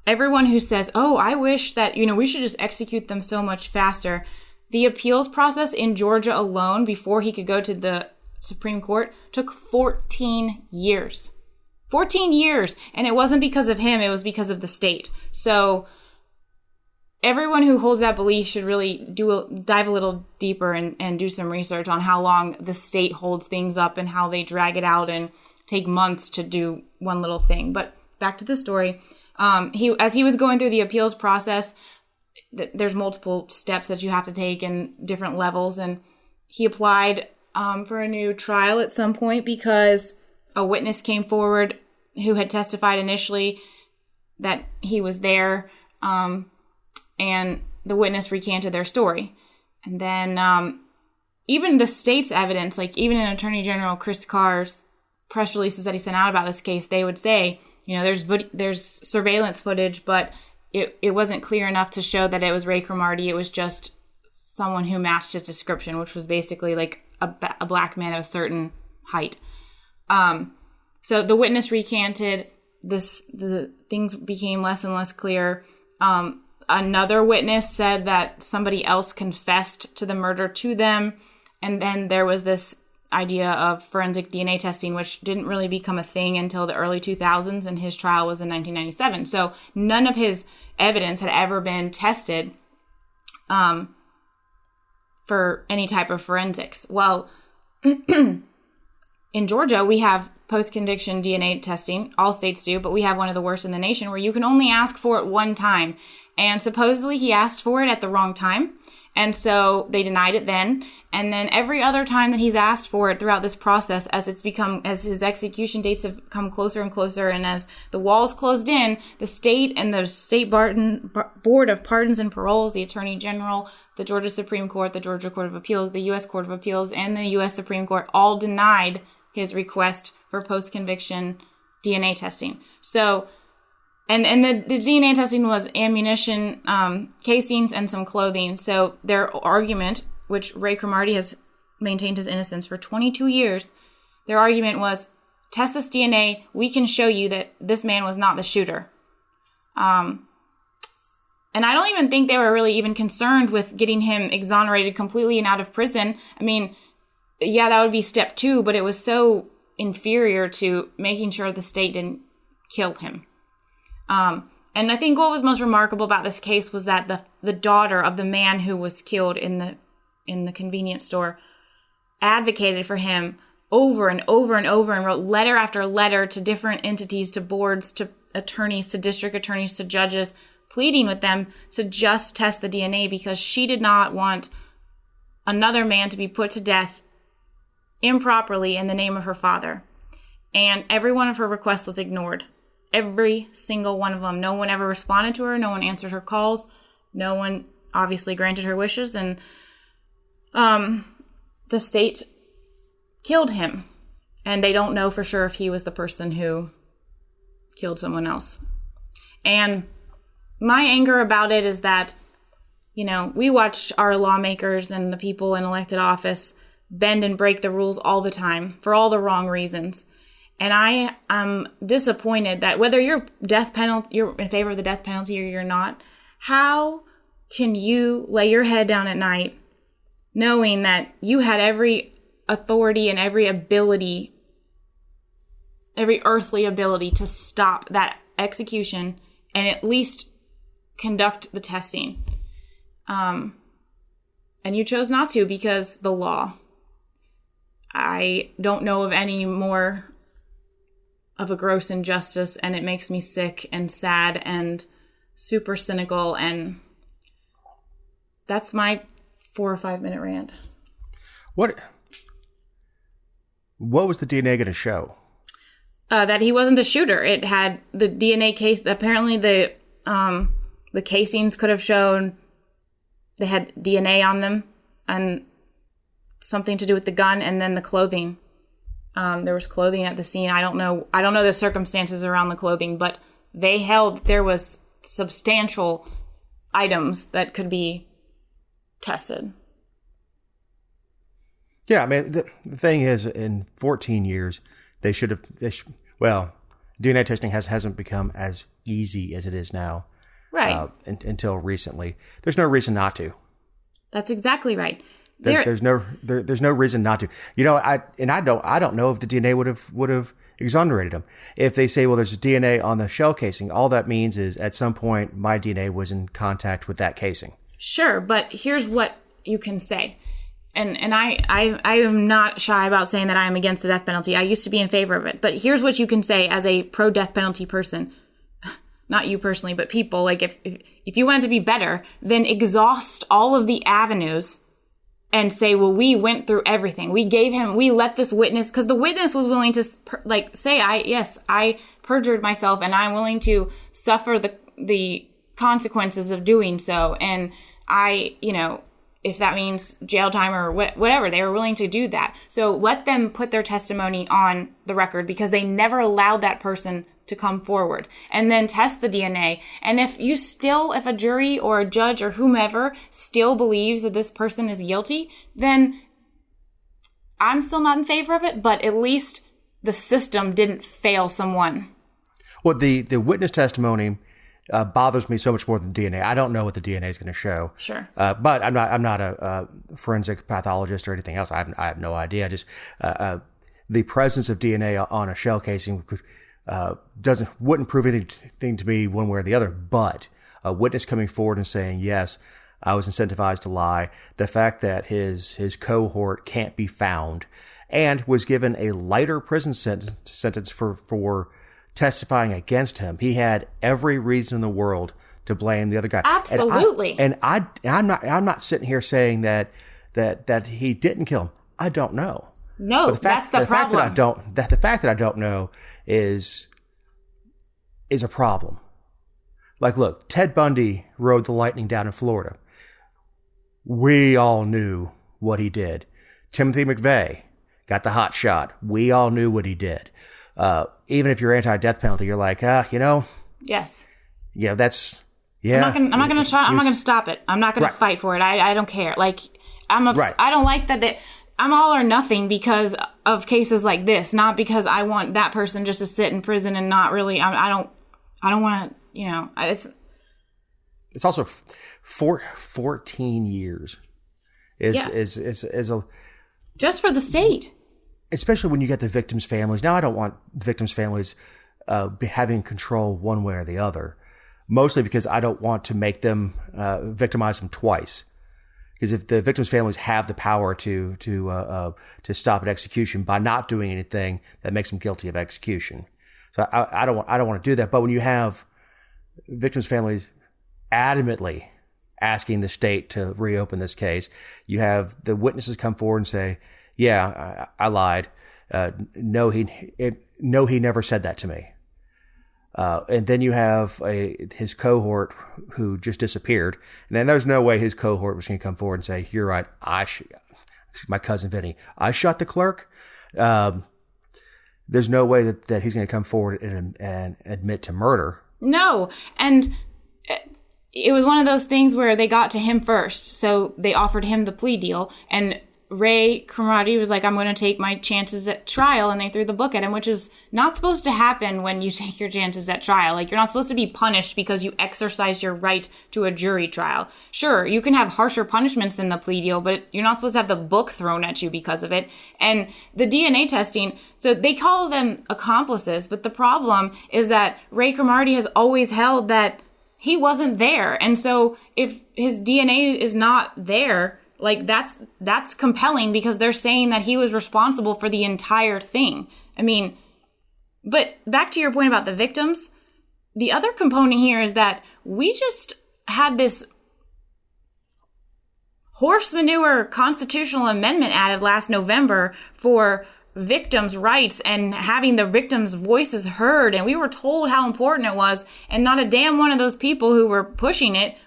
everyone who says, oh, I wish that, we should just execute them so much faster. The appeals process in Georgia alone, before he could go to the Supreme Court, took 14 years. 14 years. And it wasn't because of him. It was because of the state. So everyone who holds that belief should really dive a little deeper and do some research on how long the state holds things up and how they drag it out and take months to do one little thing. But back to the story. As he was going through the appeals process, there's multiple steps that you have to take and different levels. And he applied for a new trial at some point because a witness came forward who had testified initially that he was there, and the witness recanted their story. And then even the state's evidence, like even in Attorney General Chris Carr's press releases that he sent out about this case, they would say, there's surveillance footage, but it wasn't clear enough to show that it was Ray Cromartie. It was just someone who matched his description, which was basically like a black man of a certain height. So the witness recanted. The things became less and less clear. Another witness said that somebody else confessed to the murder to them. And then there was this idea of forensic DNA testing, which didn't really become a thing until the early 2000s, and his trial was in 1997. So none of his evidence had ever been tested for any type of forensics. Well, in Georgia, we have post-conviction DNA testing. All states do, but we have one of the worst in the nation, where you can only ask for it one time. And supposedly he asked for it at the wrong time. And so they denied it then. And then every other time that he's asked for it throughout this process, as his execution dates have come closer and closer, and as the walls closed in, the state and the state Board of Pardons and Paroles, the Attorney General, the Georgia Supreme Court, the Georgia Court of Appeals, the U.S. Court of Appeals, and the U.S. Supreme Court all denied his request for post-conviction DNA testing. So, and the DNA testing was ammunition, casings, and some clothing. So their argument, which Ray Cromartie has maintained his innocence for 22 years, their argument was, test this DNA, we can show you that this man was not the shooter. And I don't even think they were really even concerned with getting him exonerated completely and out of prison. I mean, yeah, that would be step 2, but it was so inferior to making sure the state didn't kill him. And I think what was most remarkable about this case was that the daughter of the man who was killed in the convenience store advocated for him over and over and over and wrote letter after letter to different entities, to boards, to attorneys, to district attorneys, to judges, pleading with them to just test the DNA because she did not want another man to be put to death improperly in the name of her father. And every one of her requests was ignored. Every single one of them. No one ever responded to her. No one answered her calls. No one obviously granted her wishes. And the state killed him. And they don't know for sure if he was the person who killed someone else. And my anger about it is that, we watch our lawmakers and the people in elected office bend and break the rules all the time for all the wrong reasons. And I am disappointed that whether you're in favor of the death penalty or you're not, how can you lay your head down at night knowing that you had every authority and every earthly ability to stop that execution and at least conduct the testing? And you chose not to because the law. I don't know of any more of a gross injustice, and it makes me sick and sad and super cynical, and that's my 4 or 5 minute rant. What was the DNA going to show? That he wasn't the shooter. It had the DNA case. Apparently, the casings could have shown they had DNA on them and something to do with the gun, and then the clothing. There was clothing at the scene. I don't know the circumstances around the clothing, but they held there was substantial items that could be tested. Yeah, I mean, the thing is, in 14 years, DNA testing hasn't become as easy as it is now. Right. Until recently. There's no reason not to. That's exactly right. There's no reason not to. I don't know if the DNA would have exonerated him. If they say, well, there's DNA on the shell casing, all that means is at some point my DNA was in contact with that casing. Sure, but here's what you can say. And I am not shy about saying that I am against the death penalty. I used to be in favor of it. But here's what you can say as a pro-death penalty person. Not you personally, but people. Like, if you want it to be better, then exhaust all of the avenues and say, well, we went through everything. We let this witness, because the witness was willing to say, I perjured myself and I'm willing to suffer the consequences of doing so. And if that means jail time or whatever, they were willing to do that. So let them put their testimony on the record because they never allowed that person to come forward, and then test the DNA. And if a jury or a judge or whomever still believes that this person is guilty, then I'm still not in favor of it, but at least the system didn't fail someone. Well, the witness testimony bothers me so much more than DNA. I don't know what the DNA is going to show. Sure. But I'm not a forensic pathologist or anything else. I have no idea. Just the presence of DNA on a shell casing wouldn't prove anything to me one way or the other, but a witness coming forward and saying, yes, I was incentivized to lie, the fact that his cohort can't be found, and was given a lighter prison sentence for testifying against him. He had every reason in the world to blame the other guy. Absolutely. I'm not sitting here saying that he didn't kill him. I don't know. No, that's the problem. The fact that I don't know is a problem. Like, look, Ted Bundy rode the lightning down in Florida. We all knew what he did. Timothy McVeigh got the hot shot. We all knew what he did. Even if you're anti-death penalty, you're like, yes, that's, yeah. I'm not going to stop it. I'm not going to fight for it. I don't care. Like, Right. I don't like that I'm all or nothing because of cases like this, not because I want that person just to sit in prison and not really, I don't want to, It's also 14 years is a, just for the state. Especially when you get the victims' families. Now, I don't want victims' families having control one way or the other, mostly because I don't want to make them victimize them twice. Because if the victims' families have the power to stop an execution by not doing anything, that makes them guilty of execution. So I don't want to do that. But when you have victims' families adamantly asking the state to reopen this case, you have the witnesses come forward and say, "Yeah, I lied. No, he never said that to me." And then you have his cohort who just disappeared. And then there's no way his cohort was going to come forward and say, "You're right. My cousin Vinny, I shot the clerk." There's no way that he's going to come forward and admit to murder. No. And it was one of those things where they got to him first. So they offered him the plea deal. And Ray Cromartie was like, "I'm going to take my chances at trial." And they threw the book at him, which is not supposed to happen when you take your chances at trial. Like, you're not supposed to be punished because you exercised your right to a jury trial. Sure, you can have harsher punishments than the plea deal, but you're not supposed to have the book thrown at you because of it. And the DNA testing, so they call them accomplices, but the problem is that Ray Cromartie has always held that he wasn't there. And so if his DNA is not there, like, that's compelling because they're saying that he was responsible for the entire thing. I mean, but back to your point about the victims, the other component here is that we just had this horse manure constitutional amendment added last November for victims' rights and having the victims' voices heard. And we were told how important it was. And not a damn one of those people who were pushing it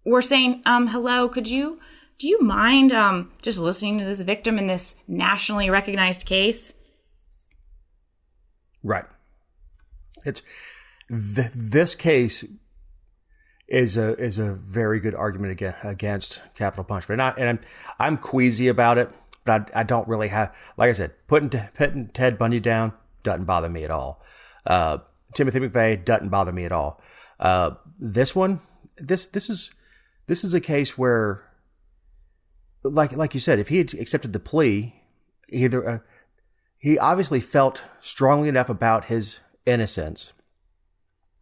were saying, hello, do you mind just listening to this victim in this nationally recognized case? Right. It's this case is a very good argument against capital punishment, and I'm queasy about it, but I don't really have, like I said, putting Ted Bundy down doesn't bother me at all. Timothy McVeigh doesn't bother me at all. This one, this is a case where, like you said, if he had accepted the plea, he obviously felt strongly enough about his innocence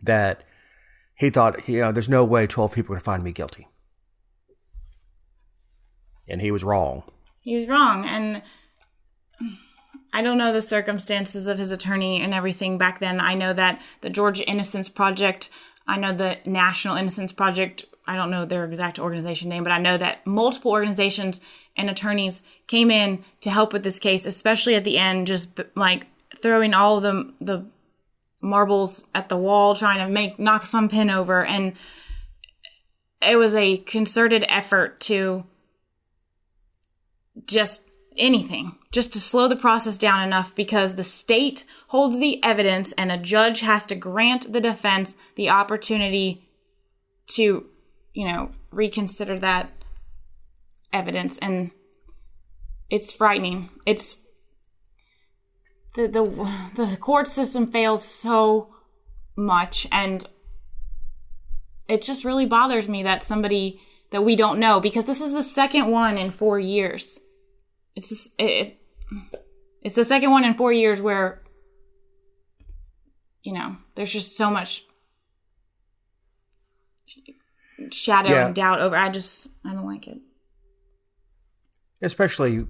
that he thought, there's no way 12 people are going to find me guilty. And he was wrong. He was wrong. And I don't know the circumstances of his attorney and everything back then. I know that the Georgia Innocence Project, I know the National Innocence Project, I don't know their exact organization name, but I know that multiple organizations and attorneys came in to help with this case, especially at the end, just like throwing all of the marbles at the wall, trying to knock some pin over. And it was a concerted effort to just to slow the process down enough, because the state holds the evidence and a judge has to grant the defense the opportunity to reconsider that evidence. And it's frightening. It's the court system fails so much, and it just really bothers me that somebody that we don't know, because this is the second one in 4 years. It's the second one in 4 years where, there's just so much shadow and doubt over. I don't like it. Especially,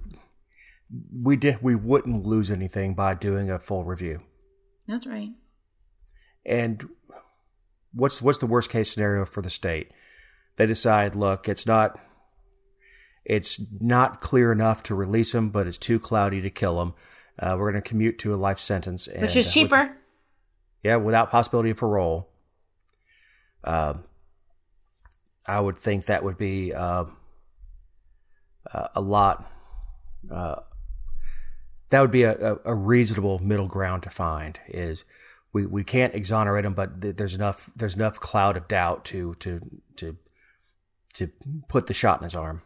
we wouldn't lose anything by doing a full review. That's right. And what's the worst case scenario for the state? They decide, look, it's not clear enough to release him, but it's too cloudy to kill him. We're going to commute to a life sentence, which is cheaper. Without possibility of parole. I would think that would be a lot. That would be a reasonable middle ground to find. Is we can't exonerate him, but there's enough cloud of doubt to put the shot in his arm.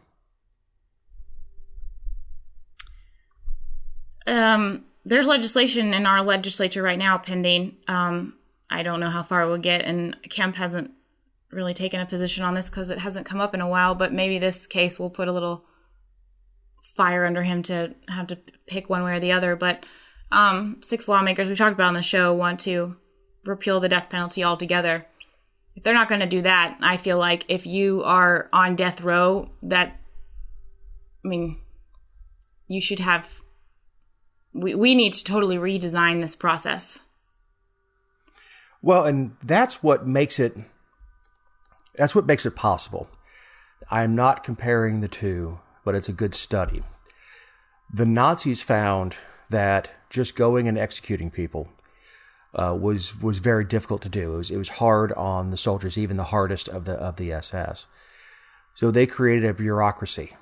There's legislation in our legislature right now pending. I don't know how far it will get, and Kemp hasn't really taken a position on this because it hasn't come up in a while, but maybe this case will put a little fire under him to have to pick one way or the other. But 6 lawmakers we talked about on the show want to repeal the death penalty altogether. If they're not going to do that, I feel like if you are on death row, you should have... We need to totally redesign this process. Well, and that's what makes it possible. I'm not comparing the two, but it's a good study. The Nazis found that just going and executing people was very difficult to do. It was hard on the soldiers, even the hardest of the SS. So they created a bureaucracy,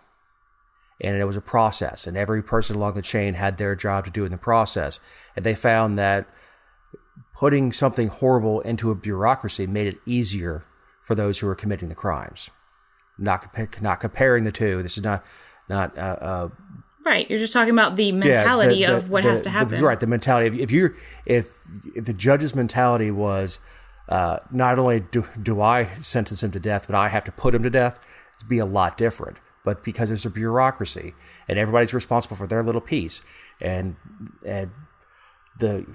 and it was a process, and every person along the chain had their job to do in the process. And they found that putting something horrible into a bureaucracy made it easier for those who were committing the crimes. Not comparing the two. This is not. Right, you're just talking about the mentality of what has to happen. Right, the mentality. If the judge's mentality was not only do I sentence him to death, but I have to put him to death, it'd be a lot different. But because there's a bureaucracy and everybody's responsible for their little piece, and the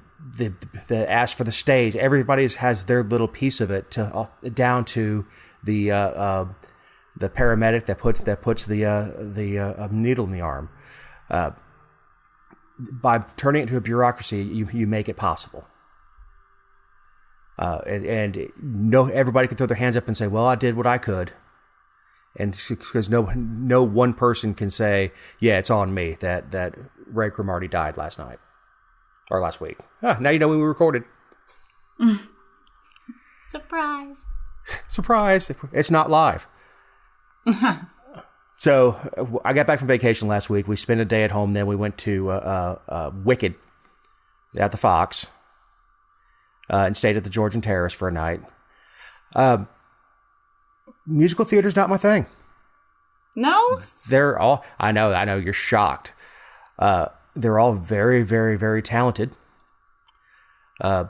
ask for the stays, everybody has their little piece of it, down to the paramedic that puts the needle in the arm. By turning it into a bureaucracy, you make it possible. And everybody can throw their hands up and say, "Well, I did what I could," and because no one person can say, "Yeah, it's on me that Ray Cromartie died last night or last week." Now you know when we recorded. Surprise! Surprise! It's not live. So I got back from vacation last week. We spent a day at home. Then we went to Wicked at the Fox and stayed at the Georgian Terrace for a night. Musical theater's not my thing. No? They're all... I know, you're shocked. They're all very, very, very talented. And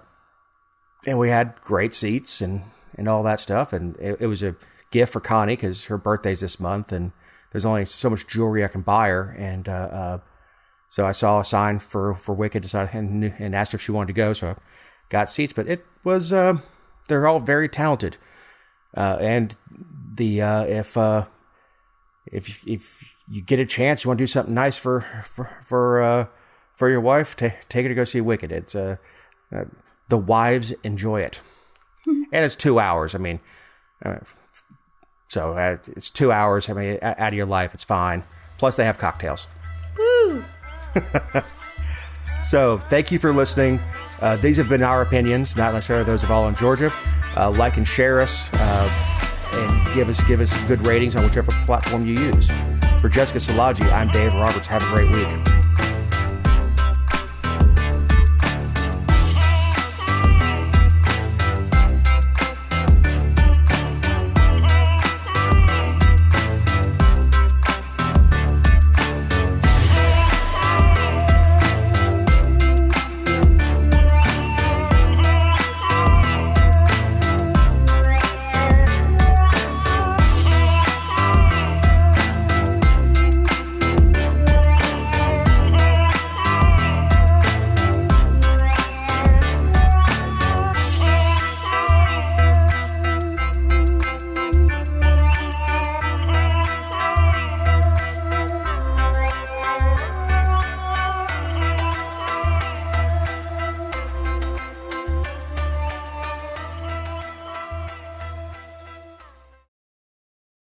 we had great seats and all that stuff. And it was a gift for Connie because her birthday's this month, and there's only so much jewelry I can buy her. And so I saw a sign for Wicked, decided and asked her if she wanted to go. So I got seats, but it was... they're all very talented. And if you get a chance, you want to do something nice for your wife, take her to go see Wicked. It's the wives enjoy it, and it's 2 hours. I mean, so it's 2 hours. I mean, out of your life, it's fine. Plus, they have cocktails. Woo! So, thank you for listening. These have been our opinions, not necessarily those of All in Georgia. Like and share us, and give us good ratings on whichever platform you use. For Jessica Szilagyi, I'm Dave Roberts. Have a great week.